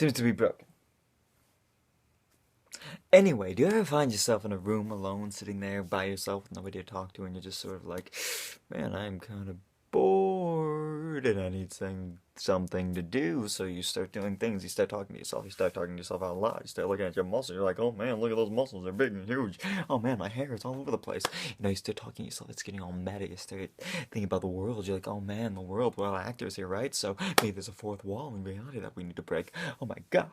seems to be broken. Anyway, do you ever find yourself in a room alone, sitting there by yourself with nobody to talk to, and you're just sort of like, man, I'm kind of bored and I need something to do. So you start doing things. You start talking to yourself. You start talking to yourself out loud. You start looking at your muscles. You're like, oh man, look at those muscles. They're big and huge. Oh man, my hair is all over the place. You start talking to yourself. It's getting all meta. You start thinking about the world. You're like, oh man, the world. Well, actors here, right? So maybe there's a fourth wall in reality that we need to break. Oh my gosh,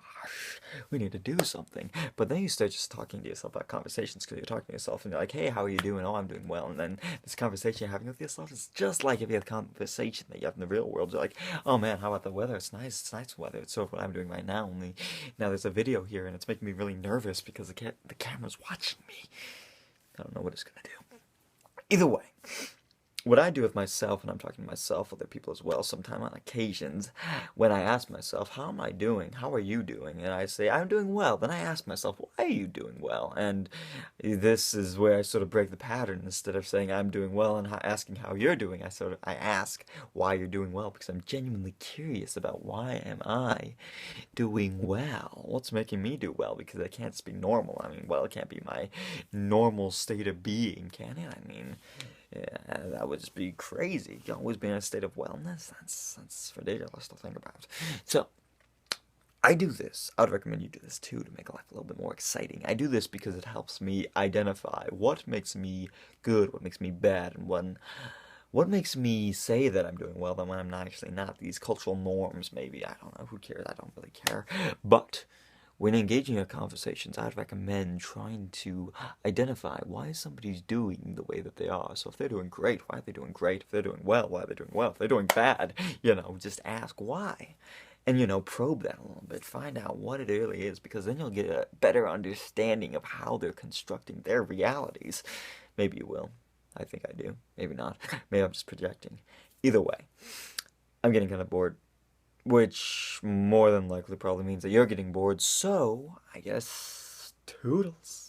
we need to do something. But then you start just talking to yourself about conversations because you're talking to yourself and you're like, hey, how are you doing? Oh, I'm doing well. And then this conversation you're having with yourself is just like if you had a conversation that you have in the real world. You're like, oh man, how about the weather? It's nice. It's nice weather. It's sort of what I'm doing right now. Only now there's a video here and it's making me really nervous because the camera's watching me. I don't know what it's gonna do. Either way, what I do with myself, and I'm talking to myself, other people as well, sometimes on occasions, when I ask myself, how am I doing? How are you doing? And I say, I'm doing well. Then I ask myself, why are you doing well? And this is where I sort of break the pattern. Instead of saying I'm doing well and asking how you're doing, I ask why you're doing well because I'm genuinely curious about why am I doing well? What's making me do well? Because I can't just be normal. I mean, well, it can't be my normal state of being, can it? I mean, yeah, that would just be crazy. You always be in a state of wellness. That's ridiculous to think about. So, I do this. I would recommend you do this too to make life a little bit more exciting. I do this because it helps me identify what makes me good, what makes me bad, and what makes me say that I'm doing well then when I'm not actually not. These cultural norms, maybe. I don't know. Who cares? I don't really care. But when engaging in conversations, I'd recommend trying to identify why somebody's doing the way that they are. So if they're doing great, why are they doing great? If they're doing well, why are they doing well? If they're doing bad, just ask why. And, probe that a little bit. Find out what it really is, because then you'll get a better understanding of how they're constructing their realities. Maybe you will. I think I do. Maybe not. Maybe I'm just projecting. Either way, I'm getting kind of bored, which more than likely probably means that you're getting bored, so I guess toodles.